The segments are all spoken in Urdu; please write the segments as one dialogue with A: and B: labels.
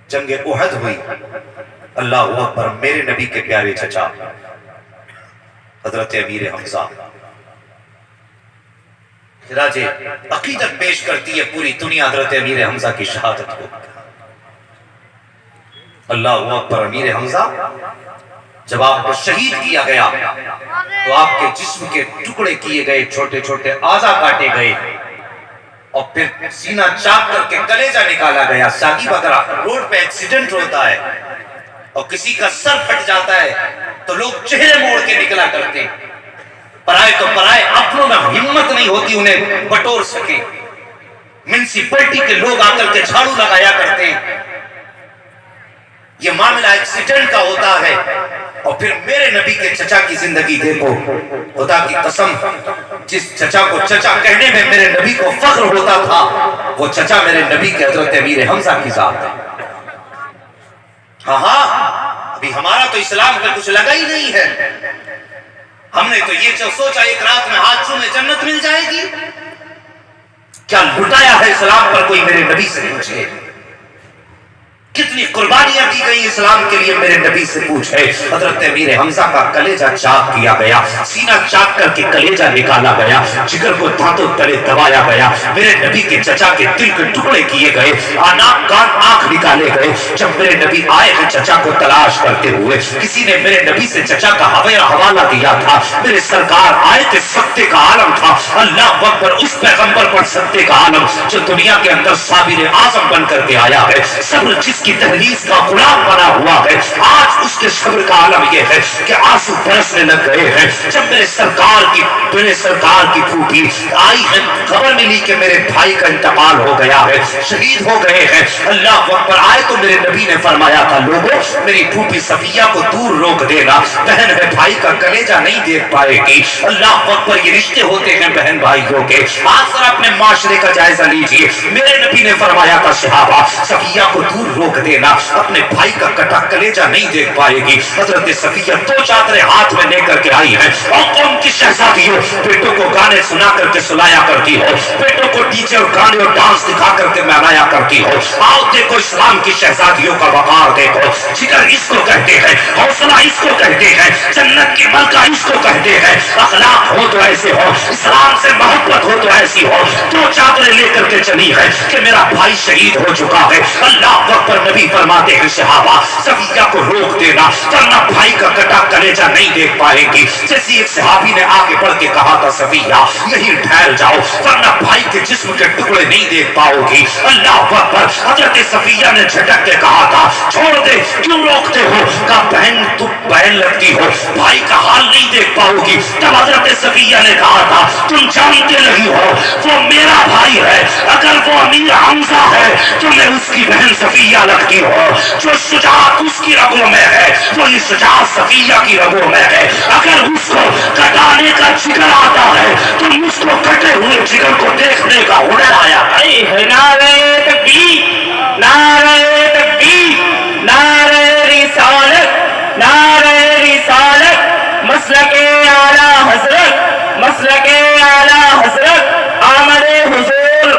A: جنگ احد ہوئی، اللہ اکبر، میرے نبی کے پیارے چچا حضرت امیر حمزہ، راجے عقیدت پیش کرتی ہے پوری دنیا حضرت امیر حمزہ کی شہادت کو۔ اللہ اکبر، امیر حمزہ جب آپ کو شہید کیا گیا تو آپ کے جسم کے ٹکڑے کیے گئے، چھوٹے چھوٹے اعضا کاٹے گئے، اور پھر سینہ چاک کر کے کلیجہ نکالا گیا۔ صاحب اگر روڈ پہ ایکسیڈنٹ ہوتا ہے اور کسی کا سر پھٹ جاتا ہے تو لوگ چہرے موڑ کے نکلا کرتے ہیں، پرائے تو پرائے، اپنوں میں ہمت نہیں ہوتی انہیں بٹور سکے، میونسپلٹی کے لوگ آ کر کے جھاڑو لگایا کرتے ہیں۔ یہ معاملہ ایکسیڈنٹ کا ہوتا ہے، اور پھر میرے نبی کے چچا کی زندگی دیکھو، خدا کی قسم، جس چچا کو چچا کہنے میں میرے نبی کو فخر ہوتا تھا، وہ چچا میرے نبی کے حضرت امیر حمزہ کی ذات ہے۔ ہاں ابھی ہمارا تو اسلام میں کچھ لگا ہی نہیں ہے، ہم نے تو یہ سوچا ایک رات میں ہاتھوں میں جنت مل جائے گی۔ کیا لٹایا ہے اسلام پر کوئی میرے نبی سے پوچھے، کتنی قربانیاں دی گئی اسلام کے لیے میرے نبی سے پوچھے۔ حضرت امیر حمزہ کا کلیجہ چاک کیا گیا، سینہ چاک کر کے کلیجہ نکالا گیا، جگر کو دانتوں تلے دبایا گیا، میرے نبی کے چچا کے دل کے ٹکڑے کیے گئے، ناک کان آنکھ نکالے گئے۔ جب میرے نبی آئے ہیں چچا کو تلاش کرتے ہوئے، کسی نے میرے نبی سے چچا کا حوالہ دیا تھا، میرے سرکار آئے تھے، سکتے کا عالم تھا۔ اللہ اکبر، اس پیغمبر پر سکتے کا عالم جو دنیا کے اندر صابر اعظم بن کر کے آیا ہے، صبر جس کی تحریز کا غلام بنا ہوا ہے، آج اس کے صبر کا عالم یہ ہے کہ آنسو برسنے لگ گئے ہیں۔ جب میرے سرکار کی پھوپھی آئی ہے، خبر ملی کہ میرے بھائی کا انتقال ہو گیا ہے، شہید ہو گئے ہیں، اللہ اکبر، آئے تو میرے نبی نے فرمایا تھا، لوگوں میری پھوپھی صفیہ کو دور روک دینا، بہن ہے بھائی کا کلیجہ نہیں دیکھ پائے گی۔ اللہ اکبر، یہ رشتے ہوتے ہیں بہن بھائیوں کے۔ آج ذرا اپنے معاشرے کا جائزہ لیجئے، میرے نبی نے فرمایا تھا، صحابہ صفیہ کو دور روک دینا، اپنے بھائی کا کٹا کلیجہ نہیں دیکھ پائے گی۔ حضرت صفیہ 2 چادریں ہاتھ میں لے کر کے آئی ہیں، اور قوم کی شہزادی ہو، بیٹوں کو گانے سنا کر کے سلایا کرتی ہو، بیٹوں کو ڈی جے اور گانے اور ڈانس دکھا کر کے منایا کرتی ہو۔ آؤ دیکھو اسلام کی شہزادیوں کا وقار دیکھو، جگر اس کو کہتے ہیں، حوصلہ اس کو کہتے ہیں، جنت کی ملکہ اس کو کہتے ہیں۔ اخلاق ہو تو ایسے ہو، اسلام سے محبت ہو تو ایسی ہو۔ 2 چادریں لے کر کے چلی ہے کہ میرا بھائی شہید ہو چکا ہے۔ اللہ اکبر، نبی فرماتے ہیں، صحابہ صفیہ کو روک دینا ورنہ بھائی کا کٹا کلیجہ نہیں دیکھ پائے گی۔ جیسے ایک صحابی نے آگے بڑھ کے کہا تھا، صفیہ یہی ٹھہر جاؤ ورنہ بھائی کے جسم کے ٹکڑے نہیں دیکھ پاؤ گی۔ اللہ اکبر، حضرت صفیہ نے جھٹک کے کہا تھا، چھوڑ دے، کیوں روکتے ہو؟ کہا بہن تم بہن لگتی ہو، بھائی کا حال نہیں دیکھ پاؤ گی۔ تب حضرت صفیہ نے کہا تھا، تم جانتے نہیں ہو وہ میرا بھائی ہے، اگر وہ امیر حمزہ ہے تو میں اس کی بہن صفیہ لگتی ہو۔ جو شجاعت اس کی رگوں میں ہے وہی شجاعت صفیہ کی رگوں میں ہے۔ اگر اس کو کٹانے کا جگر آتا ہے تو اس کو کٹے ہوئے جگر کو دیکھنے کا ہنر آیا ہے۔
B: نعرہ تکبیر، نعرہ تکبیر، نعرہ رسالت، نعرہ رسالت، مسلک اعلی حضرت، مسلک اعلی حضرت، آمد حضور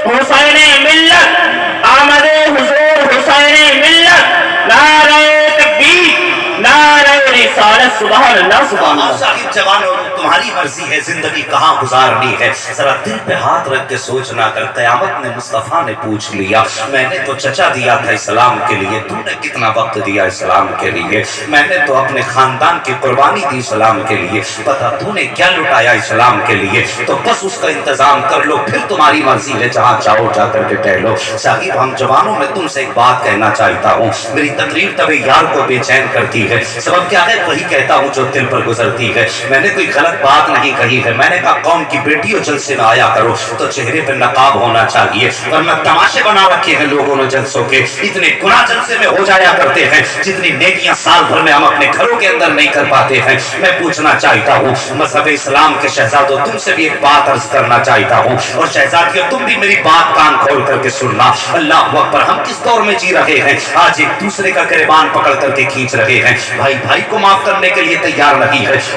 B: حسین ملت، آمد حضور حسین ملت، نعرہ تکبیر، نعرہ رسالت، سبحان اللہ سبحان اللہ۔
A: صاحب جوانوں، تمہاری مرضی ہے زندگی کہاں گزارنی ہے، ذرا دل پہ ہاتھ رکھ کے سوچنا، اگر قیامت نے مصطفیٰ نے پوچھ لیا، میں نے تو چچا دیا تھا اسلام کے لیے، تم نے کتنا وقت دیا اسلام کے لیے؟ میں نے تو اپنے خاندان کی قربانی دی اسلام کے لیے، پتا تو نے کیا لٹایا اسلام کے لیے؟ تو بس اس کا انتظام کر لو، پھر تمہاری مرضی ہے، جہاں چاہو جا کر کے ٹہلو۔ صاحب ہم جوانوں میں تم سے ایک بات کہنا چاہتا ہوں، میری تقریر طبع یار کو بے چین کرتی ہے، سبب کیا ہے؟ وہی کہتا ہوں جو دل پر گزرتی ہے۔ میں نے کوئی غلط بات نہیں کہی ہے، میں نے کہا قوم کی بیٹیوں جلسے میں آیا کرو تو چہرے پہ نقاب ہونا چاہیے، ورنہ تماشے بنا رکھے ہیں لوگوں نے جلسوں کے، اتنے گناہ جلسے میں ہو جایا کرتے ہیں جتنی نیکیاں سال بھر میں ہم اپنے گھروں کے اندر نہیں کر پاتے ہیں۔ میں پوچھنا چاہتا ہوں مذہب اسلام کے شہزادوں، تم سے بھی ایک بات عرض کرنا چاہتا ہوں، اور شہزادیوں تم بھی میری بات کان کھول کر کے سننا۔ اللہ اکبر، ہم کس دور میں جی رہے ہیں؟ آج ایک دوسرے کا گریبان پکڑ کر کے کھینچ رہے ہیں، بھائی بھائی کو معاف کرنے کے لیے تیار نہیں ہے،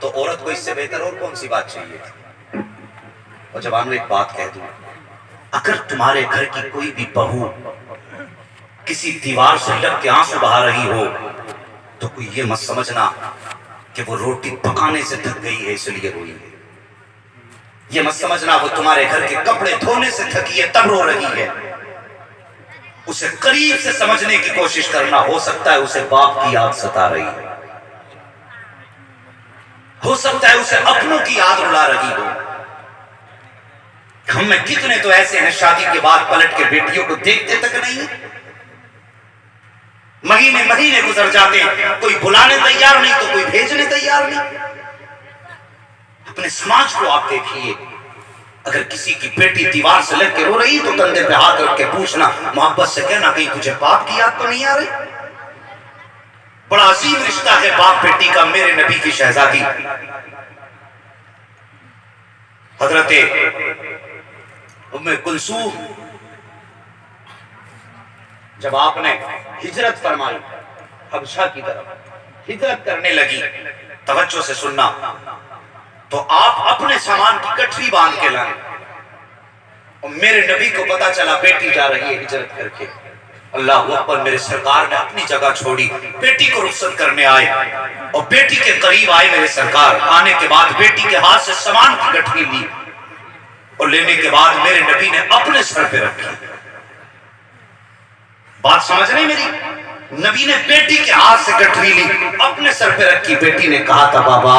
A: تو عورت کو اس سے بہتر اور کون سی بات چاہیے تھی؟ اور جوانوں ایک بات کہہ دوں، اگر تمہارے گھر کی کوئی بھی بہو کسی دیوار سے لگ کے آنسو بہا رہی ہو تو کوئی یہ مت سمجھنا کہ وہ روٹی پکانے سے تھک گئی ہے اس لیے روئی ہے، یہ مت سمجھنا وہ تمہارے گھر کے کپڑے دھونے سے تھکی ہے تب رو رہی ہے۔ اسے قریب سے سمجھنے کی کوشش کرنا، ہو سکتا ہے اسے باپ کی یاد ستا رہی ہے، ہو سکتا ہے اسے اپنوں کی یاد رلا رہی ہو۔ ہم میں کتنے تو ایسے ہیں شادی کے بعد پلٹ کے بیٹیوں کو دیکھتے تک نہیں، مہینے مہینے گزر جاتے، کوئی بلانے تیار نہیں تو کوئی بھیجنے تیار نہیں۔ اپنے سماج کو آپ دیکھیے، اگر کسی کی بیٹی دیوار سے لگ کے رو رہی تو کندھے پہ ہاتھ رکھ کے پوچھنا، محبت سے کہنا کہیں تجھے باپ کی یاد تو نہیں آ رہی؟ بڑا عظیم رشتہ ہے باپ بیٹی کا، میرے نبی کی شہزادی حضرت ام کلثوم جب آپ نے ہجرت فرمائی حبشہ کی طرف ہجرت کرنے لگی، توجہ سے سننا، تو آپ اپنے سامان کی گٹھری باندھ کے لائیں اور میرے نبی کو پتا چلا بیٹی جا رہی ہے ہجرت کر کے، اللہ اکبر، میرے سرکار نے اپنی جگہ چھوڑی، بیٹی کو رخصت کرنے آئے اور بیٹی کے قریب آئے میرے سرکار، آنے کے بعد بیٹی کے ہاتھ سے سامان کی گٹھری لی اور لینے کے بعد میرے نبی نے اپنے سر پہ رکھی۔ بات سمجھ رہے میری؟ نبی نے بیٹی کے ہاتھ سے گٹھری لی، اپنے سر پہ رکھی، بیٹی نے کہا تھا بابا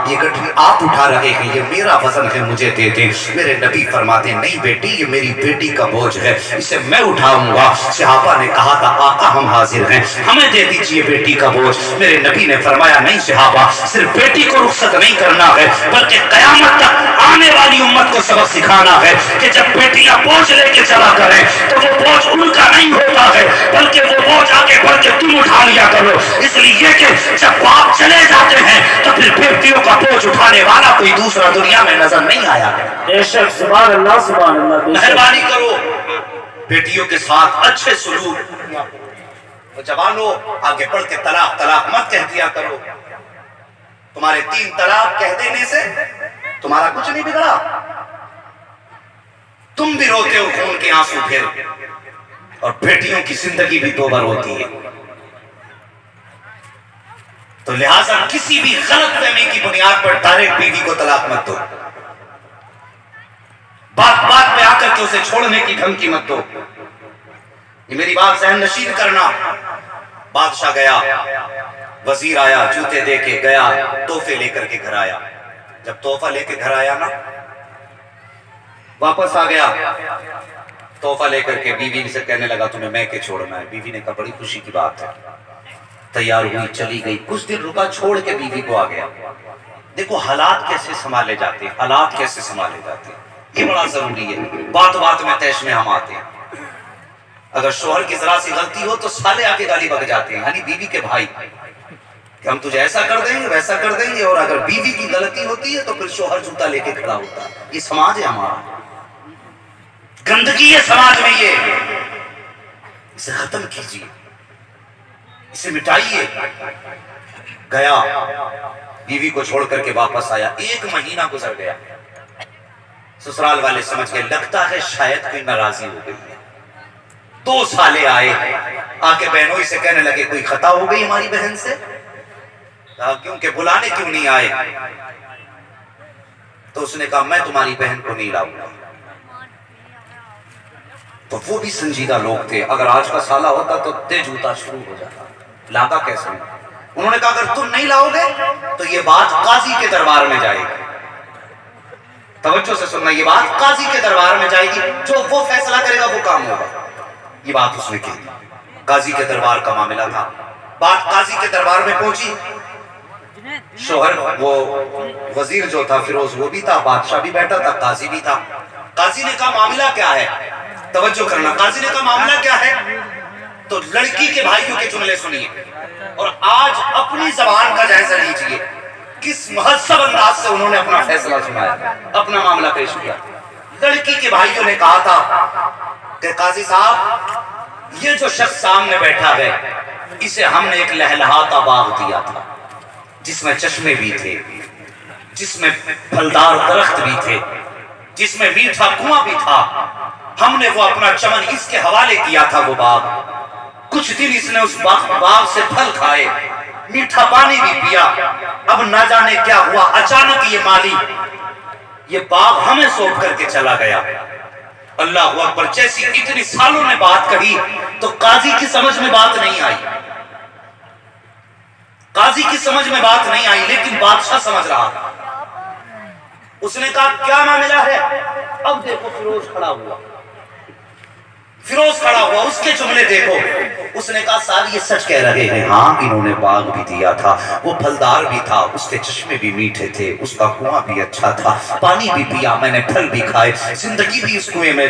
A: یہ گٹھری آپ اٹھا رہے ہیں، یہ میرا وزن ہے، مجھے دے دیں۔ میرے نبی فرماتے نہیں بیٹی یہ میری بیٹی کا بوجھ ہے، اسے میں اٹھاؤں گا۔ صحابہ نے کہا تھا آقا ہم حاضر ہیں، ہمیں دے دیجئے بیٹی کا بوجھ۔ میرے نبی نے فرمایا نہیں صحابہ، صرف بیٹی کو رخصت نہیں کرنا ہے بلکہ قیامت تک آنے والی امت کو سبق سکھانا ہے کہ جب بیٹیاں بوجھ لے کے چلا کریں تو وہ بوجھ ان کا نہیں ہوتا ہے بلکہ وہ بوجھ آگے بڑھ کے تم اٹھا لیا کرو، اس لیے کہ جب باپ چلے جاتے ہیں تو پھر بیٹیوں کا بوجھ اٹھانے والا کوئی دوسرا دنیا میں نظر نہیں آیا ہے۔
B: بے شک، سبحان اللہ سبحان اللہ۔
A: مہربانی کرو بیٹیوں کے ساتھ اچھے سلوک، جوانوں آگے بڑھ کے طلاق طلاق مت کہہ دیا کرو، تمہارے 3 طلاق کہہ دینے سے تمہارا کچھ نہیں بگڑا، تم بھی روتے ہو خون کے آنسو پھر، اور بیٹیوں کی زندگی بھی 2 بار ہوتی ہے۔ تو لہٰذا کسی بھی غلط فہمی کی بنیاد پر ڈائریکٹ بیوی کو طلاق مت دو، بات بات پہ آ کر کے اسے چھوڑنے کی دھمکی مت دو۔ یہ میری بات ذہن نشین کرنا، بادشاہ گیا، وزیر آیا، جوتے دے کے گیا، تحفے لے کر کے گھر آیا، جب تحفہ لے کے گھر آیا نا واپس آ گیا، تحفہ لے کر کے بیوی سے کہنے لگا تمہیں میں کے چھوڑنا ہے۔ بیوی نے کہا بڑی خوشی کی بات ہے، تیار ہوئی چلی گئی، کچھ دن رکا، چھوڑ کے بیوی کو آ گیا۔ دیکھو حالات کیسے سنبھالے جاتے ہیں، حالات کیسے سنبھالے جاتے ہیں، یہ بڑا ضروری ہے۔ بات بات میں تیش میں ہم آتے ہیں، اگر شوہر کی ذرا سی غلطی ہو تو سالے آ کے گالی بک جاتے ہیں، یعنی بیوی کے بھائی، کہ ہم تجھے ایسا کر دیں گے ویسا کر دیں گے، اور اگر بیوی کی غلطی ہوتی ہے تو پھر شوہر جوتا لے کے کھڑا ہوتا ہے۔ یہ سماج ہے ہمارا، گندگی ہے سماج میں، یہ اسے ختم کیجیے، اسے مٹائیے۔ گیا بیوی کو چھوڑ کر کے واپس آیا، 1 مہینہ گزر گیا، سسرال والے سمجھ گئے لگتا ہے شاید کوئی ناراضی ہو گئی ہے۔ 2 سالے آئے، آ کے بہنوئی سے کہنے لگے کوئی خطا ہو گئی ہماری بہن سے، کیونکہ بلانے کیوں نہیں آئے؟ تو اس نے کہا میں تمہاری بہن کو نہیں لاؤں گا۔ تو وہ بھی سنجیدہ لوگ تھے، اگر آج کا سالہ ہوتا تو جوتا شروع ہو جاتا، لاگا کیسے؟ انہوں نے کہا اگر تم نہیں لاؤ گے تو یہ بات قاضی کے دربار میں جائے گی۔ توجہ سے سننا، یہ بات قاضی کے دربار میں جائے گی، جو وہ فیصلہ کرے گا وہ کام ہوگا۔ یہ بات اس نے کی، قاضی کے دربار کا معاملہ تھا، بات قاضی کے دربار میں پہنچی، شوہر وہ وزیر جو تھا فیروز وہ بھی تھا، بادشاہ بھی بیٹھا تھا، قاضی بھی تھا۔ قاضی نے کہا معاملہ کیا ہے؟ توجہ کرنا، قاضی نے کہا معاملہ کیا ہے؟ تو لڑکی کے بھائیوں کے جملے سنیے اور آج اپنی زبان کا جائزہ لیجئے، کس مہذب انداز سے انہوں نے اپنا فیصلہ سنایا، اپنا معاملہ پیش کیا۔ لڑکی کے بھائیوں نے کہا تھا کہ قاضی صاحب یہ جو شخص سامنے بیٹھا ہے اسے ہم نے ایک لہلہاتا باغ دیا تھا جس میں چشمے بھی تھے، جس میں پھلدار درخت بھی تھے، جس میں میٹھا کنواں بھی تھا. ہم نے وہ اپنا چمن اس کے حوالے کیا تھا. وہ باغ کچھ دن اس نے اس باغ سے پھل کھائے، میٹھا پانی بھی پیا. اب نہ جانے کیا ہوا، اچانک یہ مالی یہ باغ ہمیں سونپ کر کے چلا گیا. اللہ اکبر. جیسی اتنی سالوں نے بات کہی تو قاضی کی سمجھ میں بات نہیں آئی، قاضی کی سمجھ میں بات نہیں آئی، لیکن بادشاہ سمجھ رہا تھا. اس نے کہا کیا معاملہ ہے؟ اب دیکھو فیروز کھڑا ہوا، فیروز کھڑا ہوا، اس کے جملے دیکھو. اس نے کہا صاحب یہ سچ کہہ رہے ہیں، ہاں انہوں نے باغ بھی دیا تھا، وہ پھلدار بھی تھا، اس کے چشمے بھی میٹھے تھے، اس کا کنواں بھی اچھا تھا، پانی بھی پیا میں نے، پھل بھی کھائے، زندگی بھی اس کنویں میں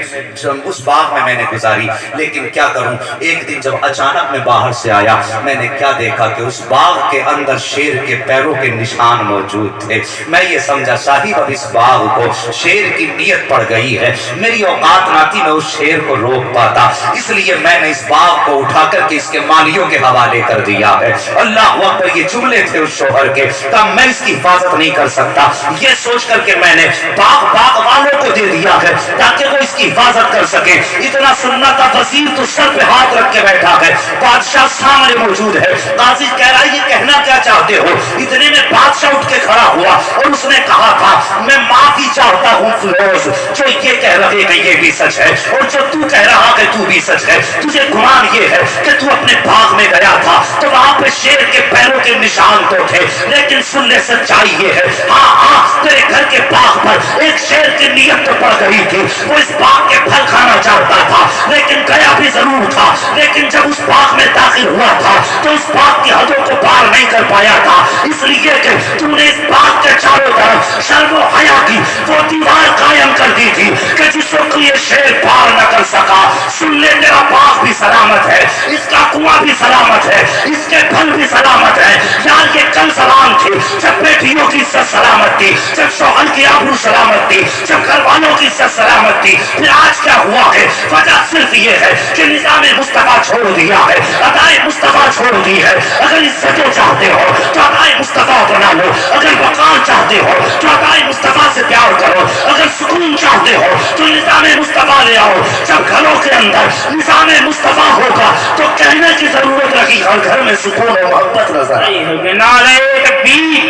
A: اس باغ میں نے گزاری. لیکن کیا کروں، ایک دن جب اچانک میں باہر سے آیا، میں نے کیا دیکھا کہ اس باغ کے اندر شیر کے پیروں کے نشان موجود تھے. میں یہ سمجھا صاحب اب اس باغ کو شیر کی نیت پڑ گئی ہے، میری اوقات نہ تھی میں اس شیر کو روک پاتا، اس لیے میں نے اس باغ کو اٹھا کر کے اس کے مالیوں کے حوالے کر دیا ہے. اللہ اکبر. یہ جملے تھے اس شوہر کے. کہا میں اس کی حفاظت نہیں کر سکتا، یہ سوچ کر کے میں نے باغ والوں کو دے دیا ہے تاکہ وہ اس کی حفاظت کر سکے. اتنا سننا تھا، وزیر تو سر پہ ہاتھ رکھ کے بیٹھا ہے، بادشاہ سامنے موجود ہے. قاضی کہہ رہا ہے یہ کہنا کیا چاہتے ہو؟ اتنے میں بادشاہ اٹھ کے کھڑا ہوا اور اس نے کہا تھا میں معافی چاہتا ہوں فیروز، جو یہ کہہ رہے کہ یہ بھی سچ ہے اور جو تو کہہ رہا کہ تو بھی سچ ہے. تجھے گمان یہ ہے کہ تو اپنے باغ میں گیا تھا تو وہاں پہ شیر کے پیروں کے نشان تو تھے، لیکن سن لے سچائی یہ ہے، ہاں تیرے گھر کے باغ پر ایک شیر کی نیت تو پڑ گئی تھی، وہ اس باغ کے پھل کھانا چاہتا تھا، لیکن گیا بھی ضرور تھا. لیکن جب اس باغ میں داخل ہوا تھا تو اس باغ کی حدوں کو پار نہیں کر پایا تھا، اس لیے کہ تو نے اس باغ کے چاروں طرف شرم و حیا کی وہ دیوار قائم کر دی تھی کہ جس کو یہ شیر پار نہ کر سکا. سن لے تیرا باغ بھی سلامت ہے، اس کا کنواں بھی سلامت ہے، اس کے پھل بھی سلامت ہے. یار یہ کل سلام تھی جب بیٹیوں کی عزت سلامت تھی، جب شوہر کی آبرو سلامت تھی، جب گھر والوں کی عزت سلامت تھی. پھر آج کیا ہوا ہے؟ وجہ صرف یہ ہے کہ نظام مصطفیٰ چھوڑ دیا ہے، ادائے مصطفیٰ چھوڑ دی ہے. اگر عزتیں چاہتے ہو تو ادائے مصطفیٰ بنا لو، اگر وقار چاہتے ہو تو ادائے مصطفیٰ سے پیار کرو، اگر سکون چاہتے ہو تو نظام مصطفیٰ لے آؤ. جب گھروں کے اندر نظام مصطفیٰ ہوگا تو کہنے کی ضرورت رہی ہر گھر میں سکون و محبت نظر آئے.
B: نعرہ تکبیر،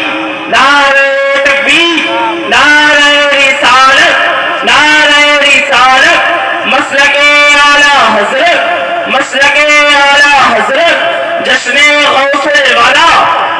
B: نعرہ تکبیر، نعرہ رسالت، نعرہ رسالت. مسلک اعلیٰ حضرت، مسلک اعلیٰ حضرت، جشن غوث والا،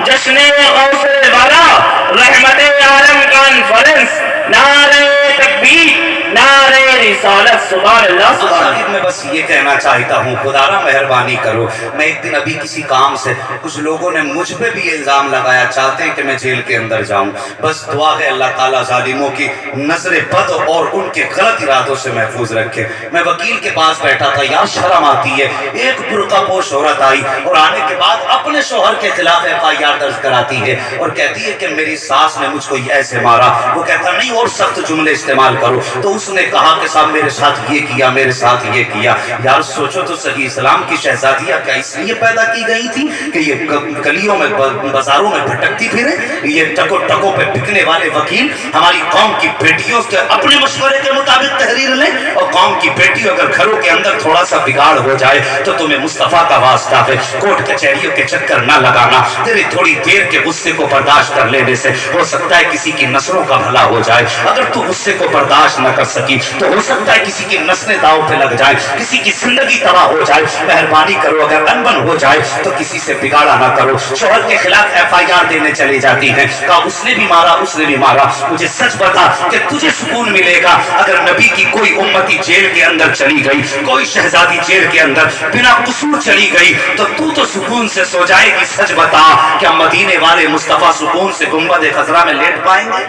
B: جشن غوث والا، رحمت عالم کانفرنس. نعرہ تکبیر، نعرہ رسالت. سبحان اللہ سبحان اللہ.
A: میں بس یہ کہنا چاہتا ہوں خدا را مہربانی کرو. میں ایک دن ابھی کسی کام سے کچھ لوگوں نے مجھ پہ بھی الزام لگایا، چاہتے ہیں کہ میں جیل کے اندر جاؤں. بس دعا ہے اللہ تعالیٰ ظالموں کی نظر بد اور ان کے غلط ارادوں سے محفوظ رکھے. میں وکیل کے پاس بیٹھا تھا، یار شرم آتی ہے. ایک برقع پوش عورت آئی اور آنے کے بعد اپنے شوہر کے خلاف FIR درج کراتی ہے اور کہتی ہے کہ میری ساس نے مجھ کو ایسے مارا. وہ کہتا نہیں اور سخت جملے استعمال کرو. تو اس نے کہا کہ صاحب میرے ساتھ یہ کیا، میرے ساتھ یہ کیا. یار سوچو تو صحیح، اسلام کی شہزادیاں کیا اس لیے پیدا کی گئی تھی کہ یہ گلیوں میں بازاروں میں بھٹکتی پھریں؟ یہ ٹکو ٹکو پہ بکنے والے وکیل ہماری قوم کی بیٹیوں کے اپنے مشورے کے مطابق تحریر لیں. اور قوم کی بیٹیوں اگر گھروں کے اندر تھوڑا سا بگاڑ ہو جائے تو تمہیں مصطفیٰ کا واسطہ ہے، کورٹ کچہریوں کے چکر نہ لگانا. تیرے تھوڑی دیر کے غصے کو برداشت کر لینے سے ہو سکتا ہے کسی کی نسلوں کا بھلا ہو جائے. اگر تو غصے کو برداشت نہ کر سکی تو ہو سکتا ہے کسی کی نسلیں داؤ پہ لگ جائیں، کسی کی زندگی تباہ ہو جائے. مہربانی کرو اگر انبن ہو جائے تو کسی سے بگاڑا نہ کرو. شوہر کے خلاف FIR دینے چلی جاتی ہیں، کہا اس نے بھی مارا، اس نے بھی مارا. مجھے سچ بتا کہ تجھے سکون ملے گا اگر نبی کی کوئی امتی جیل کے اندر چلی گئی، کوئی شہزادی جیل کے اندر بنا قصور چلی گئی تو سکون سے سو جائے گی. سچ بتا کیا مدینے والے مصطفیٰ سکون سے گنبد خضرا میں لیٹ پائیں گے؟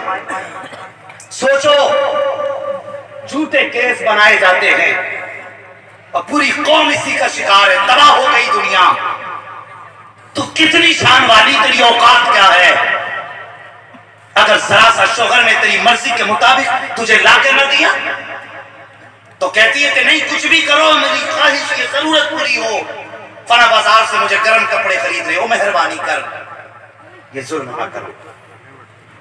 A: سوچو، جھوٹے کیس بنائے جاتے ہیں اور پوری قوم اسی کا شکار ہے، تباہ ہو گئی دنیا. تو کتنی شان والی تیری اوقات کیا ہے؟ اگر ذرا سا شوہر نے تیری مرضی کے مطابق تجھے لا کے نہ دیا تو کہتی ہے کہ نہیں کچھ بھی کرو، میری خواہش کی ضرورت پوری ہو. فنا بازار سے مجھے گرم کپڑے خرید رہے ہو، مہربانی کر، یہ ظلم نہ کرو.